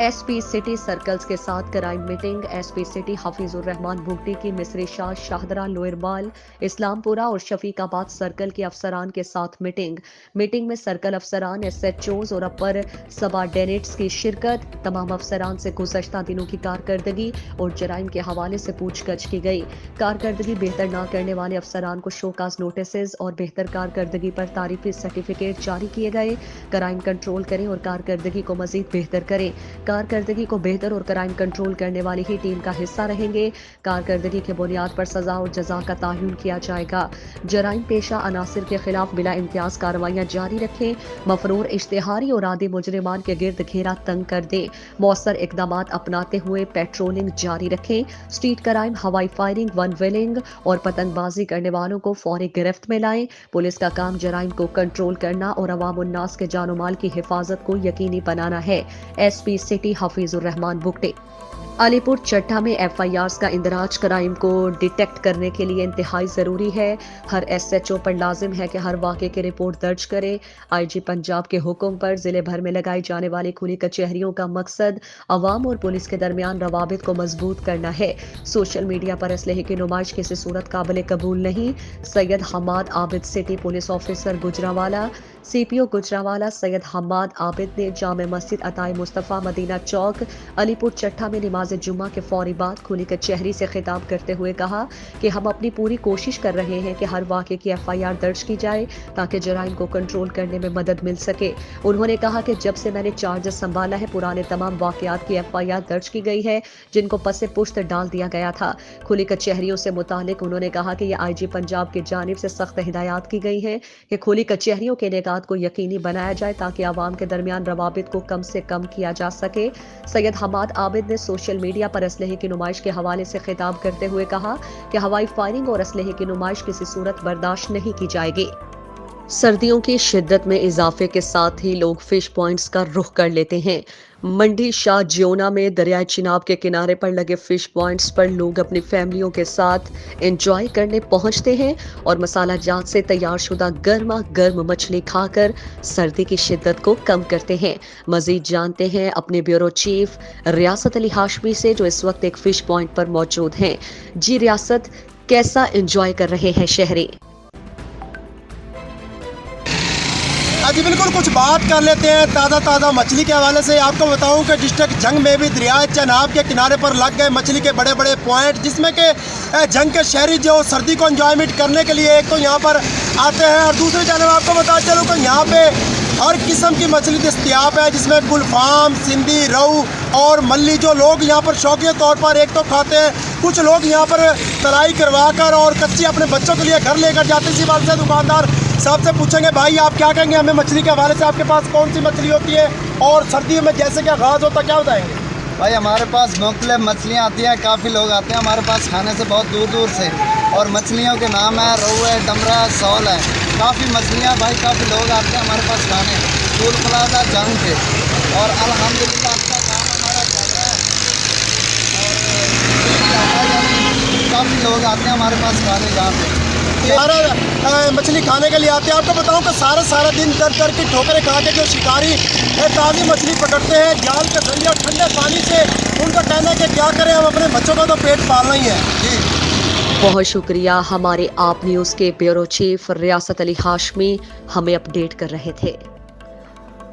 SP city circles के साथ crime meeting. SP city Hafeezur Rehman Bugti की मिसरी शाह, शाहदरा, लोयरमाल, इस्लामपुरा और शफीकाबाद सर्कल के अफसरान के साथ मीटिंग में सर्कल अफसरान, एसएचओज और अपर सबऑर्डिनेट्स की शिरकत। तमाम अफसरान से गुज़श्ता दिनों की कारकर्दगी और जराइम के हवाले से पूछगछ की गई। कारकर्दगी बेहतर न करने वाले अफसरान को शोकाज नोटिस और बेहतर कारकर्दगी पर तारीफी सर्टिफिकेट जारी किए गए। क्राइम कंट्रोल करें और कारकर्दगी को मजीद बेहतर करें। कारकर्दगी को बेहतर और क्राइम कंट्रोल करने वाली ही टीम का हिस्सा रहेंगे। कारकर्दगी के बुनियाद पर सजा और जजा का तयन किया जाएगा। जराइम पेशा अनासिर के खिलाफ बिला इम्तियाज कार्रवाइयां जारी रखें। मफरूर इश्तिहारी और आदि मुजरिमान के गिर्द घेरा तंग कर दें। मौसर इकदाम अपनाते हुए पेट्रोलिंग जारी रखें। स्ट्रीट क्राइम, हवाई फायरिंग, वन वेलिंग और पतंगबाजी करने वालों को फौरी गिरफ्त में लाएं। पुलिस का काम जराइम को कंट्रोल करना और अवाम उन्नास के जानो माल की हिफाजत को यकीनी बनाना है। SP city Hafeezur Rehman Bugti. अलीपुर चट्टा में एफआईआर्स का इंदराज क्राइम को डिटेक्ट करने के लिए इंतहाई ज़रूरी है। हर एसएचओ पर लाजिम है कि हर वाक़े की रिपोर्ट दर्ज करे। आईजी पंजाब के हुक्म पर ज़िले भर में लगाई जाने वाली खुली कचहरियों का मकसद अवाम और पुलिस के दरमियान रवाबित को मजबूत करना है। सोशल मीडिया पर असलहे की नुमाइश किसी सूरत काबिल कबूल नहीं। Syed Hammad Abid city police officer Gujranwala, CPO Gujranwala Syed Hammad Abid ने जामे मस्जिद अताई मुस्तफ़ा मदीना चौक अलीपुर चट्टा में नमाज जुम्मा के फौरी बाद खुली कचहरी से खिताब करते हुए कहा कि हम अपनी पूरी कोशिश कर रहे हैं कि हर वाक़े की एफआईआर दर्ज की जाए ताकि जराइम को कंट्रोल करने में मदद मिल सके। उन्होंने कहा कि जब से मैंने चार्जेस संभाला है पुराने तमाम वाक़यात की एफआईआर दर्ज की गई है जिनको पसे पुश्त डाल दिया गया था। खुली कचहरियों से मुतालिक उन्होंने कहा कि यह आईजी पंजाब की जानिब से सख्त हिदायत की गई है कि खुली कचहरियों के निकात को यकीनी बनाया जाए ताकि आवाम के दरमियान रवाबित को कम से कम किया जा सके। सैयद हमाद आबिद ने सोशल मीडिया पर असलहे की नुमाइश के हवाले से खिताब करते हुए कहा कि हवाई फायरिंग और असलहे की नुमाइश किसी सूरत बर्दाश्त नहीं की जाएगी। सर्दियों की शिद्दत में इजाफे के साथ ही लोग फिश पॉइंट्स का रुख कर लेते हैं। मंडी शाह जियोना में दरियाए चिनाब के किनारे पर लगे फिश पॉइंट्स पर लोग अपनी फैमिलियों के साथ एंजॉय करने पहुंचते हैं और मसाला जात से तैयार शुदा गर्मा गर्म मछली खाकर सर्दी की शिद्दत को कम करते हैं। मजीद जानते हैं अपने ब्यूरो चीफ रियासत अली हाशमी से जो इस वक्त एक फिश पॉइंट पर मौजूद हैं। जी रियासत, कैसा एंजॉय कर रहे हैं शहरी? जी बिल्कुल, कुछ बात कर लेते हैं ताज़ा मछली के हवाले से। आपको बताऊं कि डिस्ट्रिक्ट जंग में भी दरियाए चनाब के किनारे पर लग गए मछली के बड़े बड़े पॉइंट, जिसमें कि जंग के शहरी जो सर्दी को एंजॉयमेंट करने के लिए एक तो यहाँ पर आते हैं और दूसरी जानब आपको बता चलूँ कि यहाँ पे हर किस्म की मछली दस्तियाब है, जिसमें गुलफाम, सिंधी, रहू और मल्ली। जो लोग यहाँ पर शौकिया तौर पर एक तो खाते हैं, कुछ लोग यहाँ पर तलाई करवा कर और कच्ची अपने बच्चों के लिए घर लेकर जाते हैं। इसी बात से दुकानदार साहब से पूछेंगे, भाई आप क्या कहेंगे हमें मछली के हवाले से? आपके पास कौन सी मछली होती है और सर्दियों में जैसे कि आगाज़ होता क्या बताएंगे? भाई हमारे पास मुख्तलिफ मछलियाँ आती हैं, काफ़ी लोग आते हैं हमारे पास खाने से बहुत दूर दूर से। और मछलियों के नाम है रोहू है, डमरा है, सौल है, काफ़ी मछलियाँ भाई, काफ़ी लोग आते हैं हमारे पास खाने टूल प्लाजा जंग पे। और अल्हम्दुलिल्लाह अच्छा काम हमारा चल रहा है और काफ़ी लोग आते हैं हमारे पास खाने यहाँ पे। सारा मछली खाने के लिए आते हैं। आपको बताऊं कि सारा दिन दर की ठोकरें खा के जो शिकारी ताज़ी मछली पकड़ते हैं जाल के जरिए और ठंडे पानी से, उनका कहना है कि क्या करें, हम अपने बच्चों का तो पेट पालना ही है। जी बहुत शुक्रिया। हमारे आप न्यूज़ के ब्यूरो चीफ रियासत अली हाशमी हमें अपडेट कर रहे थे।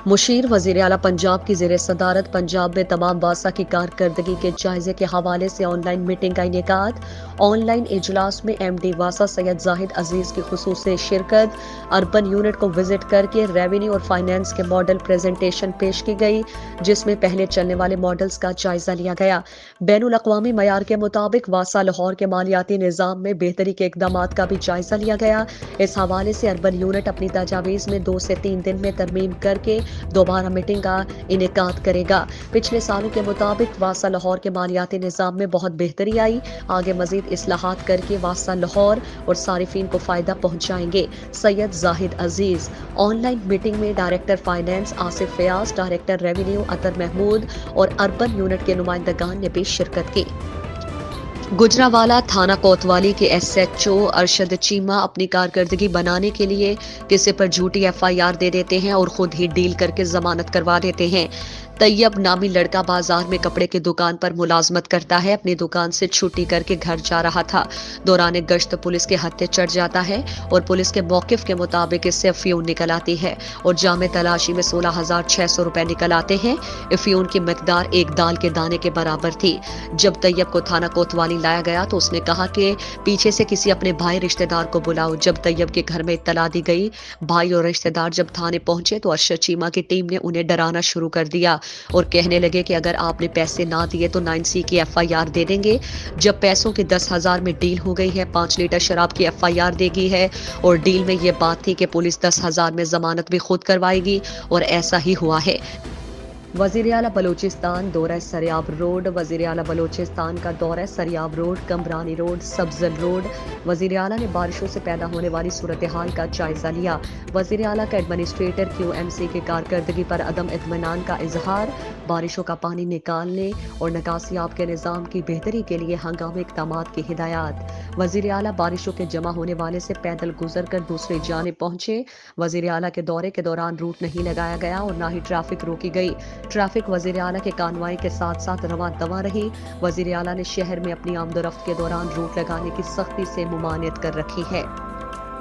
मुशीर वज़ीर आला पंजाब की ज़ेर सदारत पंजाब में तमाम वासा की कारकर्दगी के जायजे के हवाले से ऑनलाइन मीटिंग का इनेकाद। ऑनलाइन इजलास में एमडी वासा सैयद जाहिद अजीज की खुसूसी शिरकत। अर्बन यूनिट को विजिट करके रेवेन्यू और फाइनेंस के मॉडल प्रेजेंटेशन पेश की गई, जिसमें पहले चलने वाले मॉडल्स का जायजा लिया गया। बैनुल अक़वामी मयार के मुताबिक वासा लाहौर के मालियाती निज़ाम में बेहतरी के इक़दाम का भी जायजा लिया गया। इस हवाले से अर्बन यूनिट अपनी तजावीज़ में 2 से 3 दिन में तरमीम करके दोबारा मीटिंग का इनेकाद करेगा। पिछले सालों के मुताबिक वासा लाहौर के मालियाती निज़ाम में बहुत बेहतरी आई। आगे मजीद इस्लाहात करके वासा लाहौर और सारिफीन को फ़ायदा पहुँचाएंगे। सैयद जाहिद अजीज। ऑनलाइन मीटिंग में director finance Asif Fayyaz, director revenue Athar Mahmood और अर्बन यूनिट के नुमाइंदगान ने भी शिरकत की। गुजरावाला थाना कोतवाली के एसएचओ अरशद चीमा अपनी कारकर्दगी बनाने के लिए किसी पर झूठी एफआईआर दे देते हैं और खुद ही डील करके जमानत करवा देते हैं। طیب नामी लड़का बाजार में कपड़े की दुकान पर मुलाजमत करता है। अपनी दुकान से छुट्टी करके घर जा रहा था। दौरान गश्त पुलिस के हत्थे चढ़ जाता है और पुलिस के मौकिफ के मुताबिक इससे अफ्यून निकल आती है और जामे तलाशी में 16,600 रुपए निकल आते हैं। अफ्यून की मिकदार एक दाल के दाने के बराबर थी। जब तैयब को थाना कोतवाली लाया गया तो उसने कहा कि पीछे से किसी अपने भाई रिश्तेदार को बुलाओ। जब तैयब के घर में इत्तला दी गई, भाई और रिश्तेदार जब थाने पहुंचे तो अरशद चीमा की टीम ने उन्हें डराना शुरू कर दिया और कहने लगे कि अगर आपने पैसे ना दिए तो 9C की FIR दे देंगे। जब पैसों की 10,000 में डील हो गई है, 5 लीटर शराब की FIR देगी है और डील में ये बात थी कि पुलिस 10,000 में जमानत भी खुद करवाएगी और ऐसा ही हुआ है। वज़ीर आला बलूचिस्तान दौरा सरियाब रोड। वज़ीर आला बलूचिस्तान का दौरा सरियाब रोड, कमरानी रोड, सब्जल रोड। वज़ीर आला ने बारिशों से पैदा होने वाली सूरत हाल का जायजा लिया। वज़ीर आला का एडमिनिस्ट्रेटर QMC की कारकर्दगी पर अदम इत्मीनान का इजहार। बारिशों का पानी निकालने और निकासियाब के निज़ाम की बेहतरी के लिए हंगामी इक़दामात की हिदायत। वज़ीर आला बारिशों के जमा होने वाले से पैदल गुजर कर दूसरी जानिब पहुंचे। वज़ीर आला के दौरे के दौरान रूट नहीं लगाया गया और न ही ट्रैफिक रोकी गई। ट्रैफिक वज़ीर आला के कानवाई के साथ साथ रवां दवा रही। वज़ीर आला ने शहर में अपनी आमदोरफ्त के दौरान रूट लगाने की सख्ती से मुमानियत कर रखी है।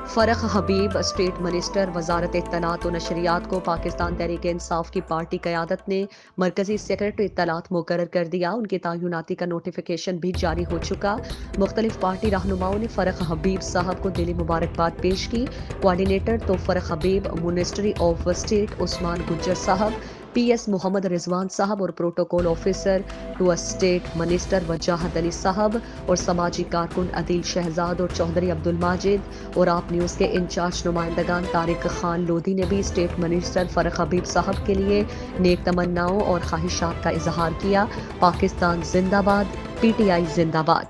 फरख हबीब स्टेट मिनिस्टर वजारत इत्तलात व नशरियात को पाकिस्तान तहरीक इंसाफ की पार्टी क़यादत ने मरकजी सेक्रेटरी इत्तलात मुकर्रर कर दिया। उनकी तयनाती का नोटिफिकेशन भी जारी हो चुका। मुख्तलिफ पार्टी रहनुमाओं ने फरख हबीब साहब को दिली मुबारकबाद पेश की। Coordinator to Farrukh Habib, ministry of state Usman Gujjar sahab, PS Mohammad Rizwan sahab और protocol officer to state minister Wajahat Ali साहब और समाजी कारकुन अदील शहजाद और चौधरी अब्दुल माजिद और आप न्यूज़ के इंचार्ज नुमाइंदगान तारिक खान लोधी ने भी स्टेट मिनिस्टर फरख हबीब साहब के लिए नेक तमन्नाओं और ख्वाहिशात का इजहार किया। पाकिस्तान जिंदाबाद, PTI जिंदाबाद।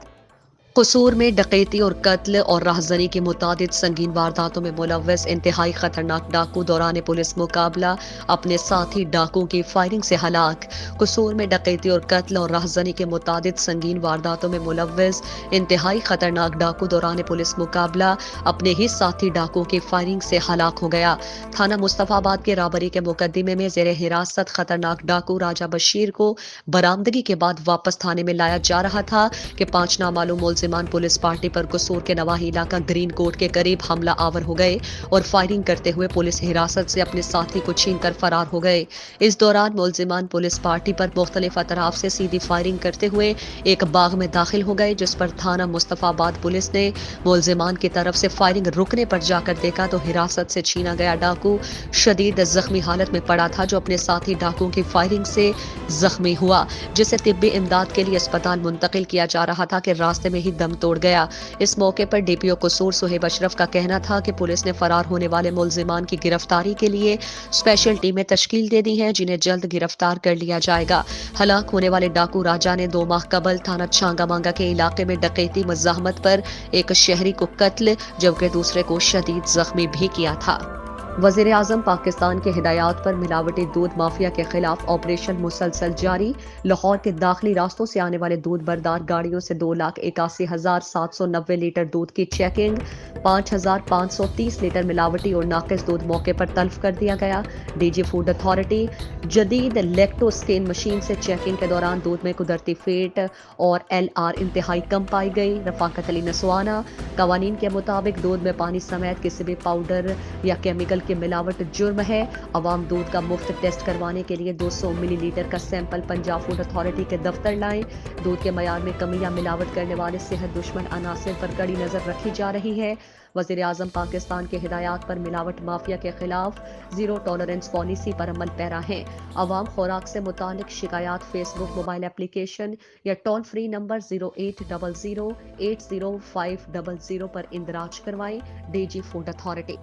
कसूर में डकैती और कत्ल और राहजनी की मुतादिद संगीन वारदातों में मुलव्वस इंतहाई खतरनाक डाकू दौरान पुलिस मुकाबला अपने साथी डाकुओं की फायरिंग से हलाक। कसूर में डकैती और कत्ल और राहजनी के मुतादिद संगीन वारदातों में मुलव्वस इंतहाई खतरनाक डाकू दौरान पुलिस मुकाबला अपने ही साथी डाकुओं की फायरिंग से हलाक हो गया। थाना मुस्तफाबाद के राबरी के मुकदमे में जेर हिरासत खतरनाक डाकू राजा बशीर को बरामदगी के बाद वापस थाने में लाया जा रहा था कि 5 नामालूम मुलजिमान पुलिस पार्टी पर कसूर के नवाही इलाका ग्रीन कोर्ट के करीब हमला आवर हो गए और फायरिंग करते हुए पुलिस हिरासत से अपने साथी को छीनकर फरार हो गए। इस दौरान मुलजिमान पुलिस पार्टी पर मुख्तलिफ अतराफ से सीधी फायरिंग करते हुए एक बाग में दाखिल हो गए, जिस पर थाना मुस्तफाबाद पुलिस ने मुलजिमान की तरफ से फायरिंग रुकने पर जाकर देखा तो हिरासत से छीना गया डाकू शदीद जख्मी हालत में पड़ा था, जो अपने साथी डाकुओं की फायरिंग से जख्मी हुआ, जिसे तिब्बी इमदाद के लिए अस्पताल मुंतकिल किया जा रहा था कि रास्ते में ही दम तोड़ गया। इस मौके पर DPO कसूर सुहेब अशरफ का कहना था कि पुलिस ने फरार होने वाले मुलजिमान की गिरफ्तारी के लिए स्पेशल टीमें तश्कील दे दी हैं, जिन्हें जल्द गिरफ्तार कर लिया जाएगा। हलाक होने वाले डाकू राजा ने 2 माह कबल थाना छांगा मांगा के इलाके में डकैती मज़ाहमत पर एक शहरी को कत्ल जबकि दूसरे को शदीद जख्मी भी किया था। वज़ीर आज़म पाकिस्तान के हिदायत पर मिलावटी दूध माफिया के खिलाफ ऑपरेशन मुसलसल जारी। लाहौर के दाखिली रास्तों से आने वाले दूध बरदार गाड़ियों से 2,81,790 लीटर दूध की चेकिंग। 5,530 लीटर मिलावटी और नाकिस दूध मौके पर तल्फ कर दिया गया। DG फूड अथॉरिटी जदीद लेक्टो स्केन मशीन से चेकिंग के दौरान दूध में कुदरती फेट और LR इंतहाई कम पाई गई। रफाकत अली नसवाना कवानीन के मुताबिक दूध में पानी समेत किसी भी पाउडर या केमिकल की मिलावट जुर्म है। अवाम दूध का मुफ्त टेस्ट करवाने के लिए 200 मिलीलीटर का सैंपल पंजाब फूड अथॉरिटी के दफ्तर लाएं। दूध के मयार में कमी या मिलावट करने वाले सेहत दुश्मन अनासर पर कड़ी नजर रखी जा रही है। वज़ीर आज़म पाकिस्तान के हिदायत पर मिलावट माफिया के खिलाफ जीरो टॉलरेंस पॉलिसी पर अमल पैरा है। अवाम खुराक से मुतालिक शिकायत फेसबुक मोबाइल एप्लीकेशन या टोल फ्री नंबर 0800 80 500 पर इंदराज करवाएं। DG food authority.